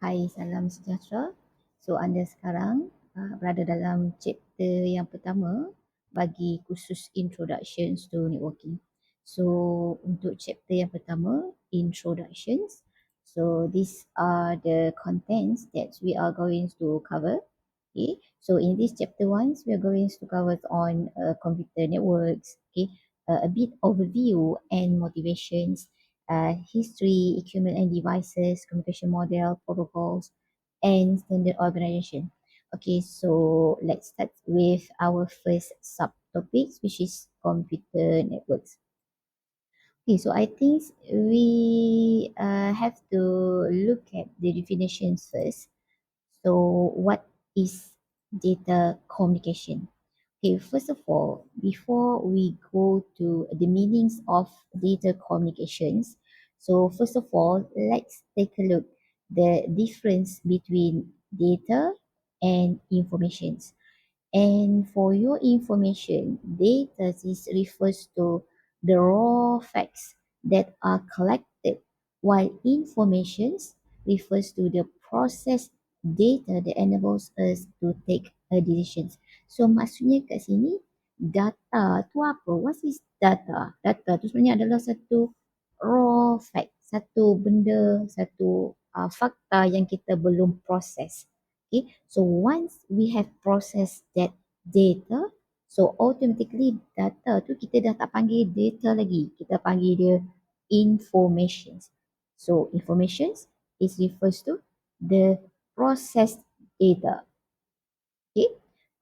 Hai, salam sejahtera. So, anda sekarang berada dalam chapter yang pertama bagi kursus Introductions to Networking. So, untuk chapter yang pertama, Introductions. So, these are the contents that we are going to cover. Okay, so in this chapter 1, we are going to cover on computer networks, okay, a bit overview and motivations, history, equipment and devices, communication model, protocols, and standard organization. Okay, so let's start with our first subtopics, which is computer networks. Okay, so I think we have to look at the definitions first. So, what is data communication? Okay, first of all, before we go to the meanings of data communications, so first of all, let's take a look the difference between data and informations. And for your information, data is refers to the raw facts that are collected, while informations refers to the processed data that enables us to take a decisions. So maksudnya kat sini data tu apa? What is data? Data tu sebenarnya adalah satu raw fact, satu benda, satu fakta yang kita belum proses. Okay, so once we have processed that data, so automatically data tu kita dah tak panggil data lagi, kita panggil dia informations. So informations is refers to the processed data. Okay,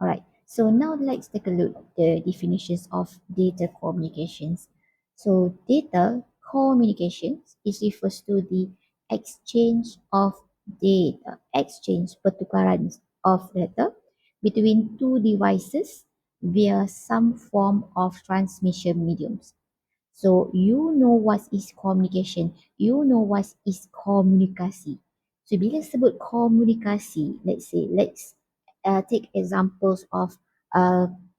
alright. So now let's take a look at the definitions of data communications. So data communications is refers to the exchange of data, exchange pertukaran of data between two devices via some form of transmission mediums. So you know what is communication, you know what is komunikasi. So bila sebut komunikasi, let's take examples of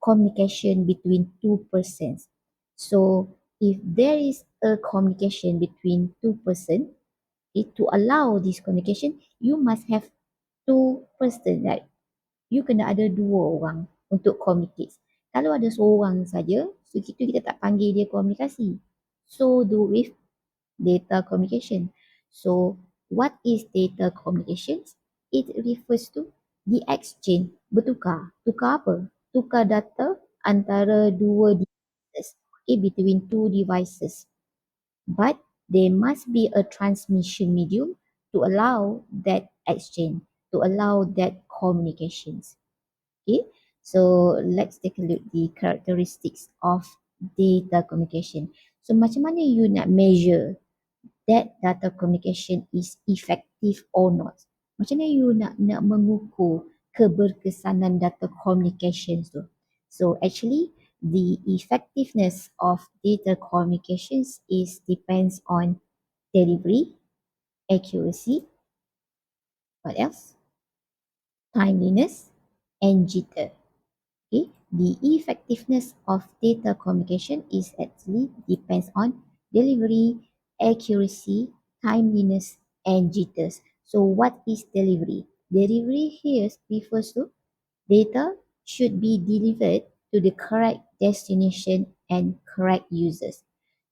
communication between two persons. So if there is a communication between two persons, to allow this communication, you must have two person, right? You kena ada dua orang untuk communicate. Kalau ada seorang saja, so kita tak panggil dia komunikasi. So do with data communication. So what is data communications? It refers to the exchange, bertukar. Tukar apa? Tukar data antara dua devices, okay, between two devices. But there must be a transmission medium to allow that exchange, to allow that communications. Okay, so let's take a look the characteristics of data communication. So macam mana you nak measure that data communication is effective or not? Macam mana you nak mengukur keberkesanan data communications tu? So actually the effectiveness of data communications is depends on delivery, accuracy, what else? Timeliness and jitter. Okay, the effectiveness of data communication is actually depends on delivery, accuracy, timeliness, and jitters. So what is delivery? Delivery here refers to data should be delivered to the correct destination and correct users.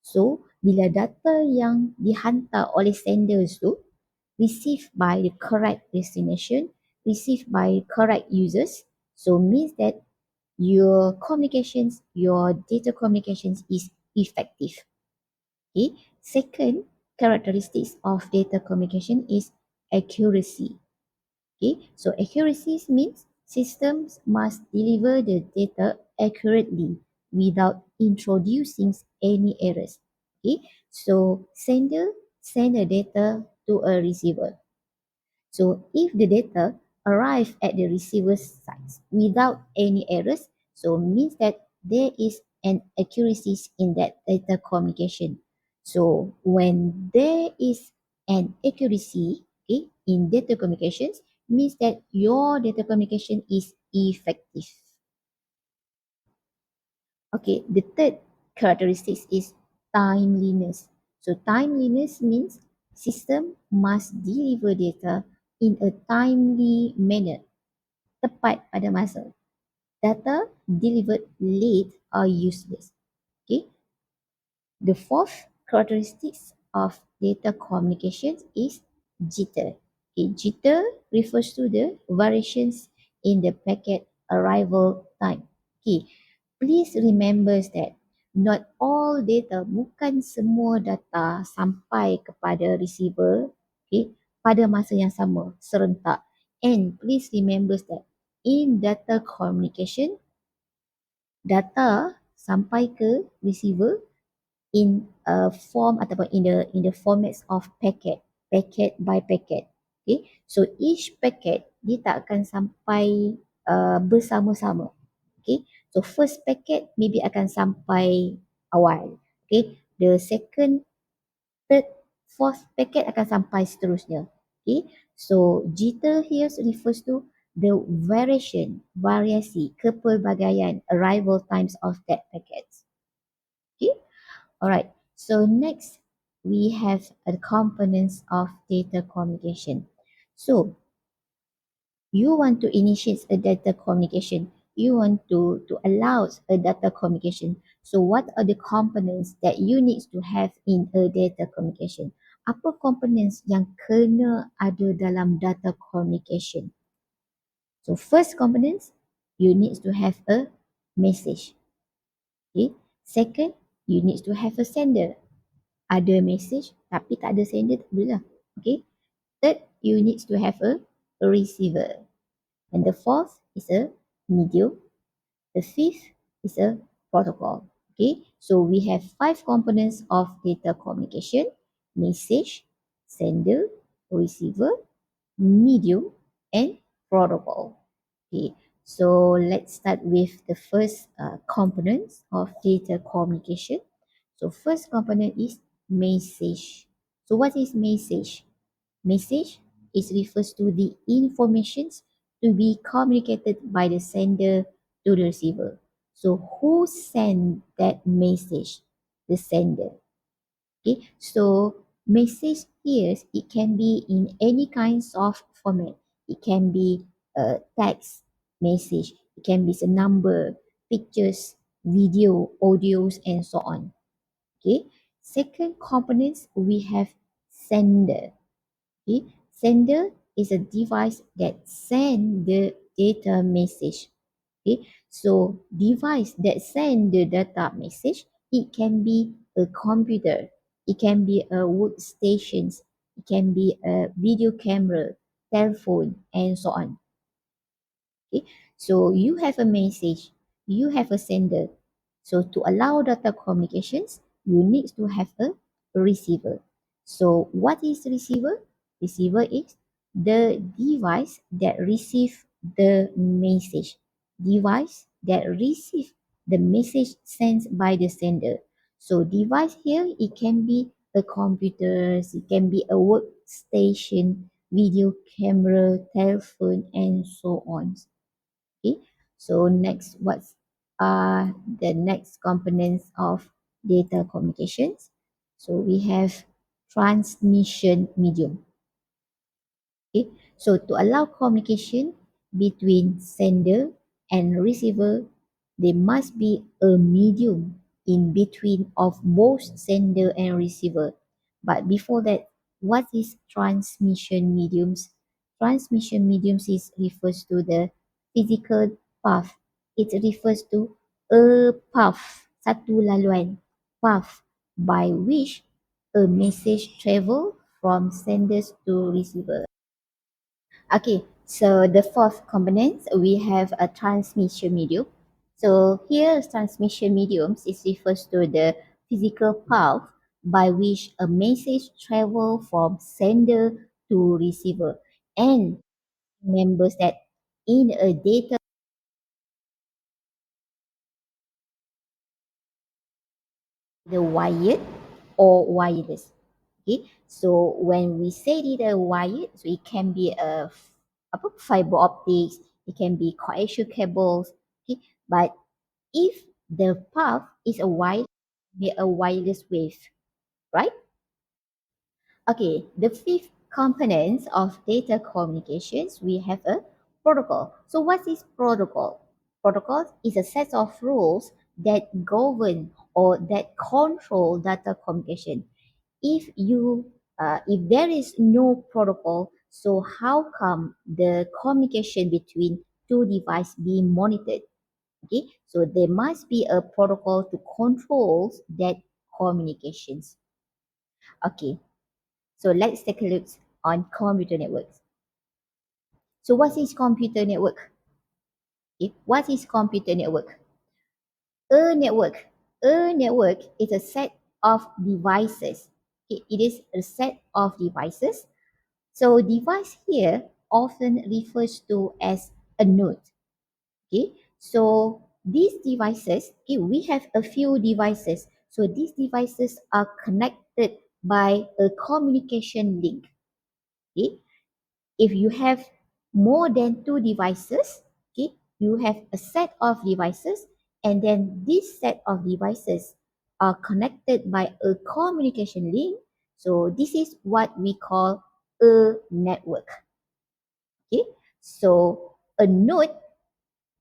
So bila data yang dihantar oleh senders tu received by the correct destination, received by correct users, so means that your communications, your data communications is effective. Okay. Second characteristics of data communication is accuracy. Okay. So accuracy means systems must deliver the data accurately without introducing any errors. Okay. So sender send the data to a receiver. So if the data arrive at the receiver's side without any errors, so means that there is an accuracy in that data communication. So when there is an accuracy, okay, in data communications, means that your data communication is effective. Okay, the third characteristic is timeliness. So timeliness means system must deliver data in a timely manner, tepat pada masa. Data delivered late are useless. Okay. The fourth characteristics of data communications is jitter. Okay, jitter refers to the variations in the packet arrival time. Okay, please remember that not all data, bukan semua data sampai kepada receiver, okay, pada masa yang sama, serentak. And please remember that in data communication, data sampai ke receiver in a form ataupun in the formats of packet by packet. Okay, so each packet dia tak akan sampai bersama-sama. Okay, so first packet maybe akan sampai awal. Okay, the second, third, fourth packet akan sampai seterusnya. Okay, so jitter here refers to the variasi, kepelbagaian arrival times of that packets. Okay, alright. So next we have the components of data communication. So you want to initiate a data communication. You want to allow a data communication. So what are the components that you need to have in a data communication? Apa components yang kena ada dalam data communication? So first components, you need to have a message. Okay. Second, you need to have a sender. Ada message tapi tak ada sender, tak boleh lah. Okay. Third, you need to have a receiver. And the fourth is a medium. The fifth is a protocol. Okay, so we have five components of data communication: message, sender, receiver, medium, and protocol. Okay, so let's start with the first components of data communication. So first component is message. So what is message? Message is refers to the informations to be communicated by the sender to the receiver. So who sent that message? The sender. Okay, so message here, it can be in any kinds of format. It can be a text message. It can be a number, pictures, video, audios, and so on. Okay. Second components, we have sender. Okay. Sender is a device that send the data message. Okay. So device that send the data message, it can be a computer, it can be a workstations, it can be a video camera, telephone, and so on. Okay. So you have a message, you have a sender. So to allow data communications, you need to have a receiver. So what is receiver? Receiver is the device that receive the message. Device that receive the message sent by the sender. So device here, it can be a computer, it can be a workstation, video camera, telephone, and so on. Okay, so next, what's the next components of data communications? So we have transmission medium. Okay, so to allow communication between sender and receiver, there must be a medium in between of both sender and receiver. But before that, what is transmission mediums? Transmission mediums is refers to the physical path. It refers to a path, satu laluan, path by which a message travel from senders to receiver. Okay, so the fourth component, we have a transmission medium. So here, transmission mediums is refers to the physical path by which a message travel from sender to receiver. And remembers that in a data, the wired or wireless. Okay, so when we say data wired, so it can be apa, fiber optics, it can be coaxial cables. Okay, but if the path is a wire, be a wireless wave, right? Okay, the fifth components of data communications, we have a protocol. So what is protocol? Protocol is a set of rules that govern or that control data communication. If there is no protocol, so how come the communication between two devices being monitored? Okay, so there must be a protocol to control that communications. Okay, so let's take a look on computer networks. So what is computer network? Okay, what is computer network? A network. A network is a set of devices. Okay, it is a set of devices. So device here often refers to as a node. Okay, so these devices, okay, we have a few devices. So these devices are connected by a communication link. Okay, if you have more than two devices, okay, you have a set of devices, and then this set of devices are connected by a communication link. So this is what we call a network. Okay, so a node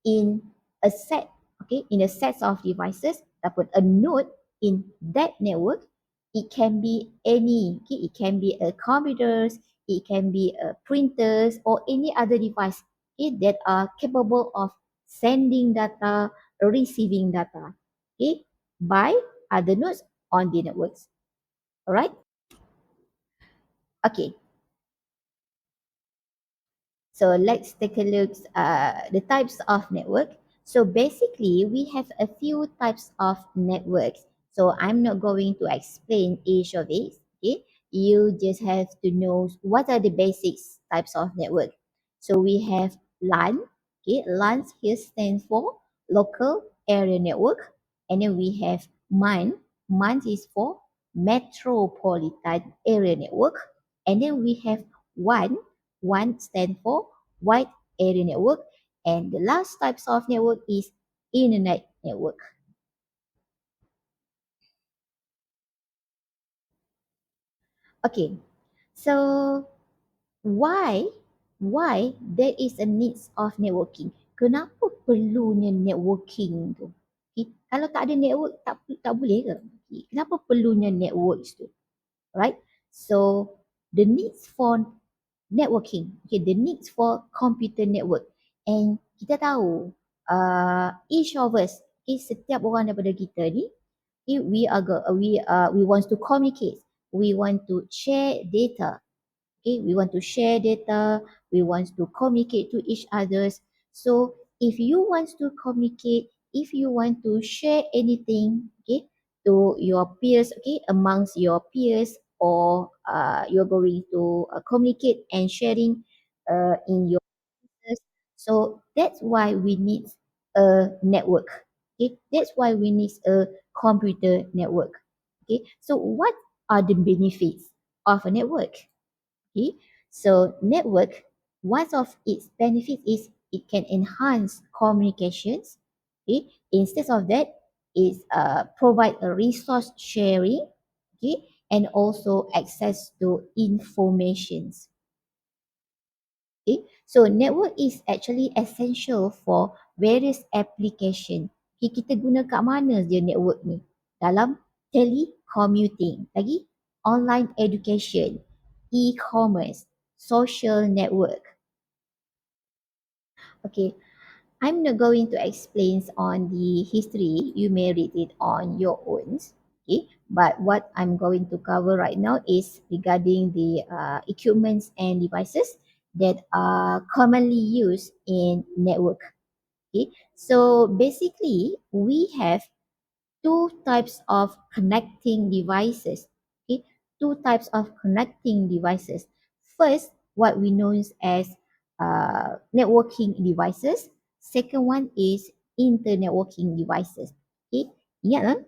in a set, okay, in a set of devices, ataupun a node in that network, it can be any, okay, it can be a computers, it can be a printers or any other device, okay, that are capable of sending data, receiving data, okay, by other nodes on the networks. All right. Okay, so let's take a look the types of network. So basically, we have a few types of networks. So I'm not going to explain each of these. Okay, you just have to know what are the basics types of network. So we have LAN. Okay, LAN here stands for local area network, and then we have MAN. MAN is for metropolitan area network, and then we have WAN. One stand for wide area network, and the last types of network is internet network. Okay, so why there is a needs of networking? Kenapa perlunya networking tu? Okay, kalau tak ada network tak boleh ke? Okay, kenapa perlunya networks tu? Right? So the needs for networking, okay, the needs for computer network, and kita tahu each of us, okay, setiap orang daripada kita ni, okay, we want to communicate, we want to share data, okay, we want to share data, we want to communicate to each others. So if you want to communicate, if you want to share anything, okay, to your peers, okay, amongst your peers, or you're going to communicate and sharing in your business. So that's why we need a network. Okay, that's why we need a computer network. Okay, so what are the benefits of a network? Okay, so network, one of its benefits is it can enhance communications. Okay, instead of that, is provide a resource sharing. Okay, and also access to informations. Okay, so network is actually essential for various application. Okay, kita guna kat mana je network ni? Dalam telecommuting, lagi online education, e-commerce, social network. Okay, I'm not going to explain on the history. You may read it on your own. Okay, but what I'm going to cover right now is regarding the equipments and devices that are commonly used in network. Okay, so basically we have two types of connecting devices. Okay, two types of connecting devices. First, what we know as networking devices. Second one is internetworking devices. Okay, ingat,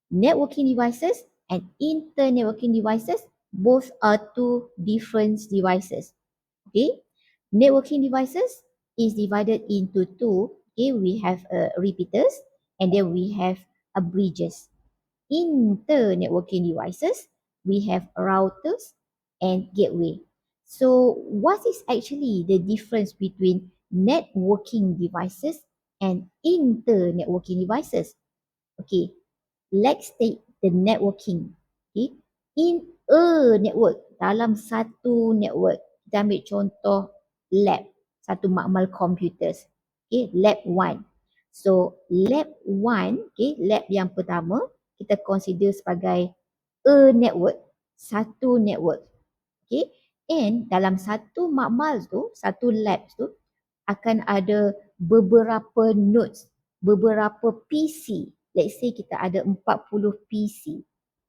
networking devices and internetworking devices both are two different devices. Okay, networking devices is divided into two. Okay, we have repeaters and then we have bridges. Internetworking devices, we have routers and gateway. So what is actually the difference between networking devices and inter-networking devices? Okay, let's take the networking. Okay, in a network, dalam satu network, kita ambil contoh lab, satu makmal computers. Okay, lab 1. So lab 1, okay, lab yang pertama kita consider sebagai a network, satu network. Okay, and dalam satu makmal tu, satu lab tu akan ada beberapa nodes, beberapa PC. Let's say kita ada 40 PC.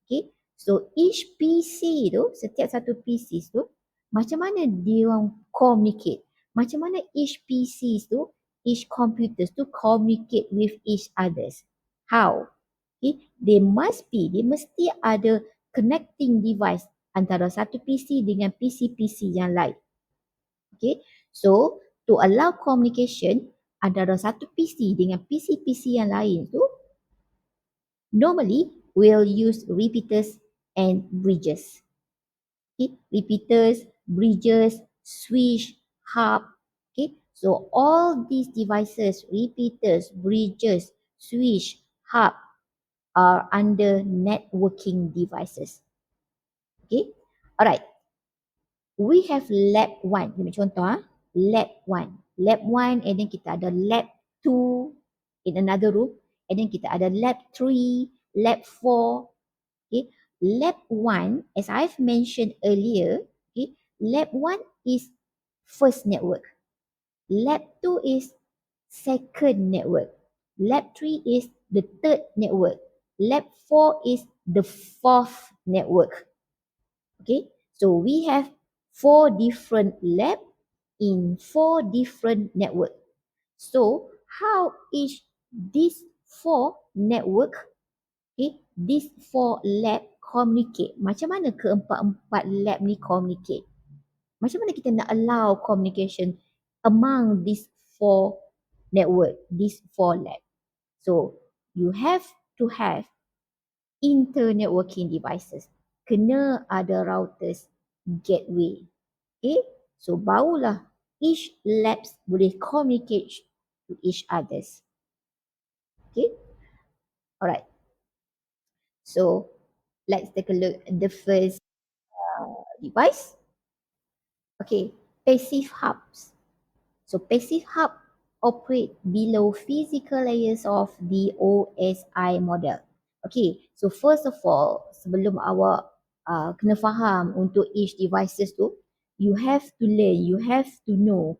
Okay. So each PC tu, setiap satu PC tu, macam mana dia orang communicate? Macam mana each PC tu, each computers tu communicate with each others? How? Okay. Dia mesti ada connecting device antara satu PC dengan PC-PC yang lain. Okay. So, to allow communication antara satu PC dengan PC-PC yang lain tu, normally we'll use repeaters and bridges. Okay. Repeaters, bridges, switch, hub. Okay. So, all these devices, repeaters, bridges, switch, hub, are under networking devices. Okay. Alright. We have lab 1. Ini contoh lab 1. Lab 1 and then kita ada lab 2 in another room and then kita ada lab 3, lab 4. Okay. Lab 1, as I've mentioned earlier, okay, lab 1 is first network. Lab 2 is second network. Lab 3 is the third network. Lab 4 is the fourth network. Okay, so we have 4 different lab in 4 different network. So how is these 4 network, okay, these 4 lab communicate? Macam mana keempat-empat lab ni communicate? Macam mana kita nak allow communication among these 4 network, these 4 lab? So you have to have inter-networking devices. Kena ada routers, gateway. Okay, so barulah each labs boleh communicate to each others. Okay, alright. So let's take a look at the first device. Okay, passive hubs. So passive hub operate below physical layers of the OSI model. Okay, so first of all, sebelum awak kena faham untuk each devices tu, you have to learn, you have to know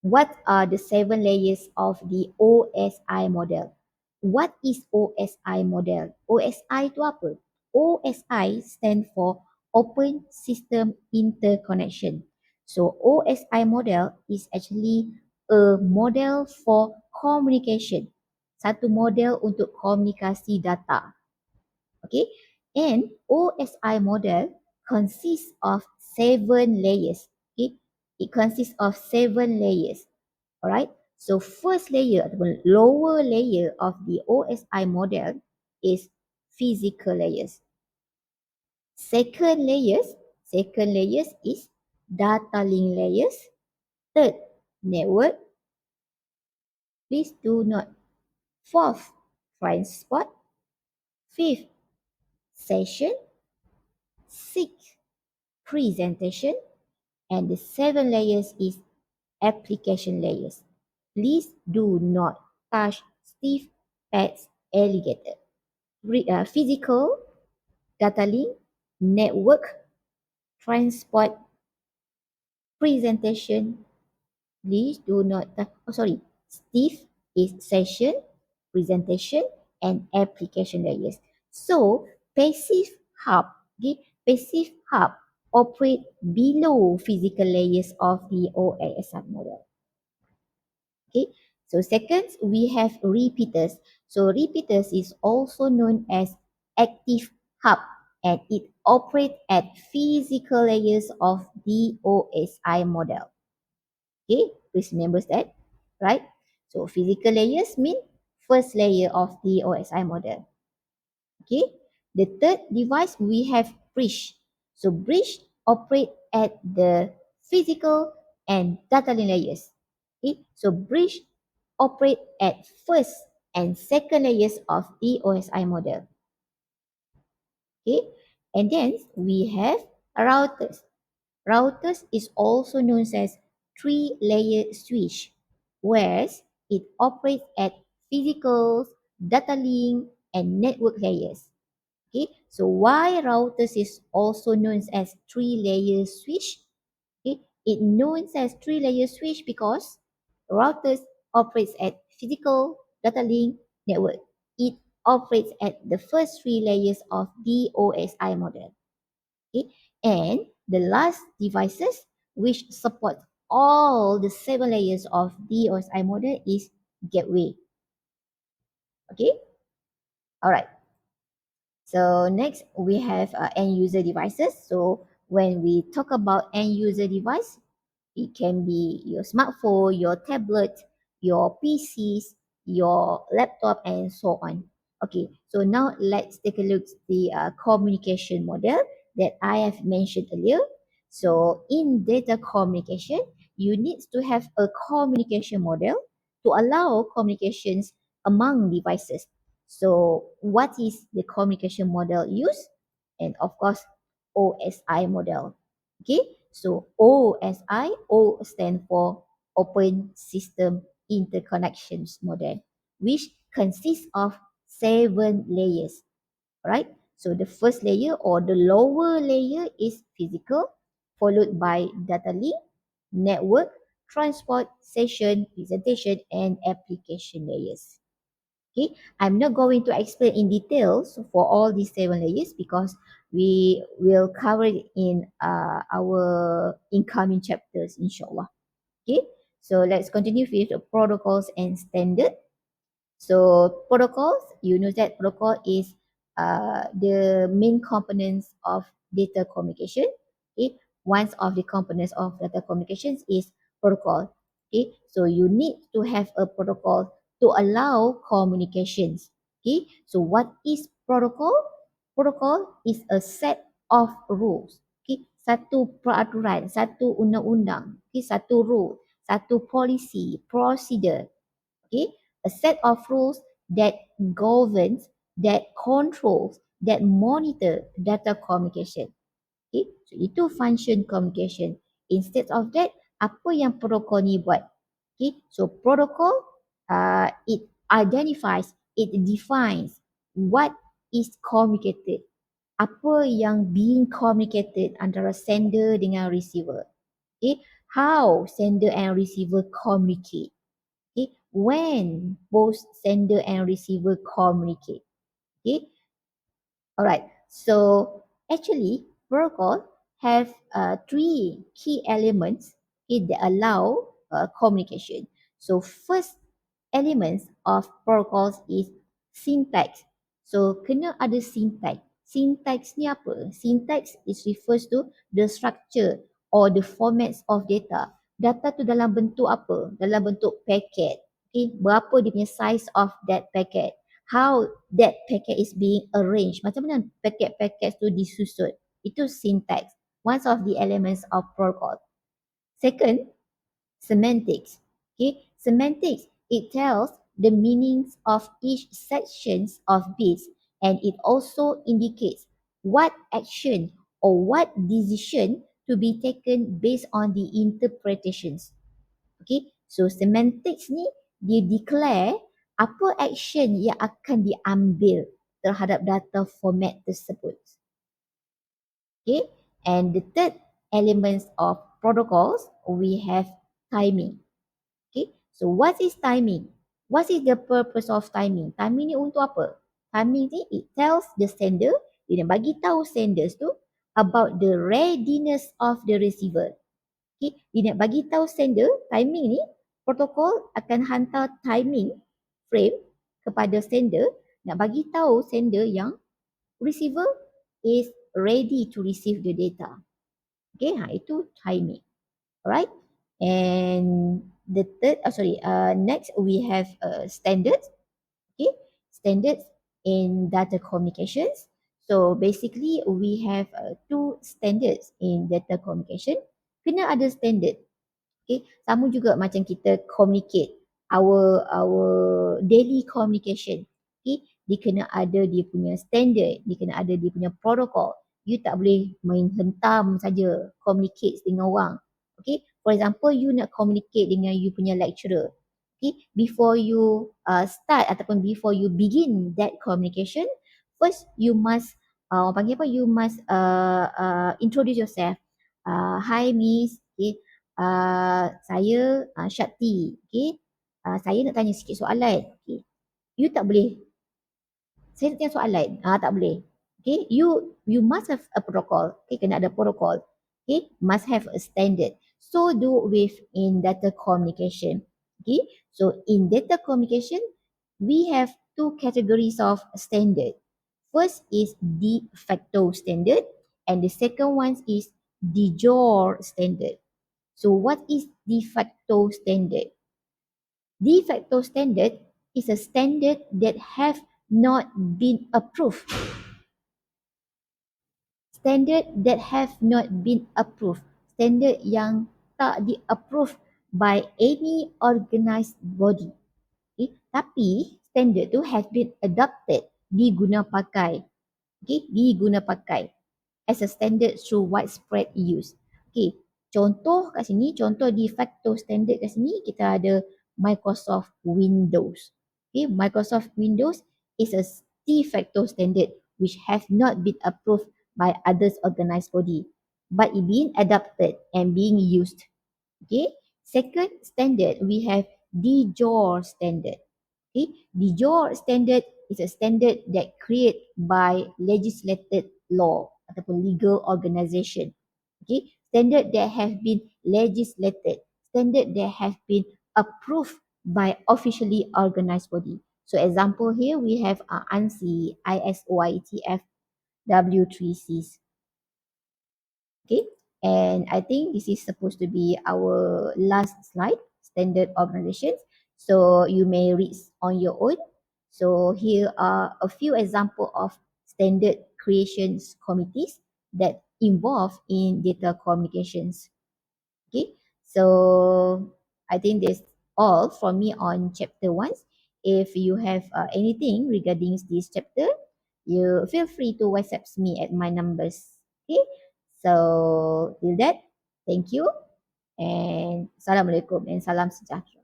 what are the 7 layers of the OSI model. What is OSI model? OSI tu apa? OSI stand for Open System Interconnection. So OSI model is actually a model for communication. Satu model untuk komunikasi data. Okay, and OSI model consists of 7 layers. Okay, it consists of 7 layers. Alright, so first layer ataupun lower layer of the OSI model is physical layers. Second layers is data link layers. Third, network. Please do not. Fourth, transport. Fifth, session. Sixth, presentation. And the 7 layers is application layers. Please do not touch Steve Pets Alligator. Physical, data link, network, transport, presentation. Please do not Steve is session, presentation, and application layers. So passive hub, passive hub operate below physical layers of the OSI model. Okay, so second, we have repeaters. So repeaters is also known as active hub and it operates at physical layers of the OSI model. Okay, please remember that, right? So physical layers mean first layer of the OSI model. Okay, the third device we have bridge. So bridge operate at the physical and data link layers. Okay, so bridge operate at first and second layers of the OSI model. Okay, and then we have routers. Routers is also known as three-layer switch, whereas it operates at physical, data link, and network layers. Okay, so why routers is also known as three-layer switch? Okay, it known as three-layer switch because routers operates at physical, data link, network. It operates at the first three layers of the OSI model. Okay, and the last devices which support all the 7 layers of the OSI model is gateway. Okay, all right. So next we have end user devices. So when we talk about end user device, it can be your smartphone, your tablet, your PCs, your laptop, and so on. Okay, so now let's take a look at the communication model that I have mentioned earlier. So in data communication, you need to have a communication model to allow communications among devices. So what is the communication model used? And of course, OSI model. Okay, so OSI, O stand for Open System Interconnections model, which consists of 7 layers, right? So the first layer or the lower layer is physical, followed by data link, network, transport, session, presentation, and application layers. Okay, I'm not going to explain in details for all these 7 layers because we will cover it in our incoming chapters, inshallah. Okay, so let's continue with the protocols and standard. So protocols, you know that protocol is the main components of data communication. Okay, one of the components of data communications is protocol. Okay, so you need to have a protocol to allow communications. Okay, so what is protocol? Protocol is a set of rules. Okay, satu peraturan, satu undang-undang. Okay, satu rule, satu policy, procedure. Okay, a set of rules that governs, that controls, that monitor data communication. Okay, so itu function communication. Instead of that, apa yang protokol ni buat? Okay, so protocol it identifies, it defines what is communicated. Apa yang being communicated antara sender dengan receiver. Okay, how sender and receiver communicate. Okay, when both sender and receiver communicate. Okay, all right. So actually, protocol have 3 key elements that allow communication. So first elements of protocols is syntax. So kena ada syntax. Syntax ni apa? Syntax is refers to the structure or the formats of data. Data tu dalam bentuk apa? Dalam bentuk packet. Okay, berapa dia punya size of that packet? How that packet is being arranged. Macam mana packet-packet tu disusun. Itu syntax. One of the elements of protocol. Second, semantics. Okay, semantics, it tells the meanings of each sections of bits and it also indicates what action or what decision to be taken based on the interpretations. Okay, so semantics ni dia declare apa action yang akan diambil terhadap data format tersebut. Okay, and the third elements of protocols we have timing. Okay, so what is timing? What is the purpose of timing? Timing ni untuk apa? Timing ni it tells the sender, dia bagi tahu senders tu about the readiness of the receiver. Okay, dia nak bagi tahu sender timing ni, protokol akan hantar timing frame kepada sender nak bagi tahu sender yang receiver is ready to receive the data. Okay, itu timing. Alright, and the third, next we have standards. Okay, standards in data communications. So basically we have two standards in data communication. Kena ada standard. Okay, sama juga macam kita communicate our daily communication. Okay, dia kena ada dia punya standard, dia kena ada dia punya protocol. You tak boleh main hentam saja communicate dengan orang. Okay, for example you nak communicate dengan you punya lecturer. Okay, before you start ataupun before you begin that communication, first you must orang panggil apa? You must introduce yourself. Hi Miss. Okay, saya Syakti. Okay, saya nak tanya sikit soalan. Okay, you tak boleh. Saya nak tanya soalan. Tak boleh. Okay, you must have a protocol. Okay, kena ada protocol. Okay, must have a standard. So do with in data communication. Okay, so in data communication, we have two categories of standard. First is de facto standard, and the second one is de jure standard. So what is de facto standard? De facto standard is a standard that have not been approved. Standard that have not been approved. Standard yang tak di-approve by any organized body. Okay? Tapi standard tu has been adopted, diguna pakai. Okay? Diguna pakai as a standard through widespread use. Okay, contoh kat sini, contoh de facto standard kat sini, kita ada Microsoft Windows. Okay, Microsoft Windows is a de facto standard which has not been approved by others organized body, but it being adopted and being used. Okay, second standard, we have de jure standard. Okay, de jure standard is a standard that created by legislated law ataupun legal organisation. Okay, standard that have been legislated, standard that have been approved by officially organised body. So example here we have ANSI, ISO/IETF, W3Cs. Okay, and I think this is supposed to be our last slide, standard organizations. So you may read on your own. So here are a few examples of standard creations committees that involve in data communications. Okay, so I think that's all from me on chapter 1. If you have anything regarding this chapter, you feel free to WhatsApp me at my numbers. Okay, so till that, thank you and Assalamualaikum and salam sejahtera.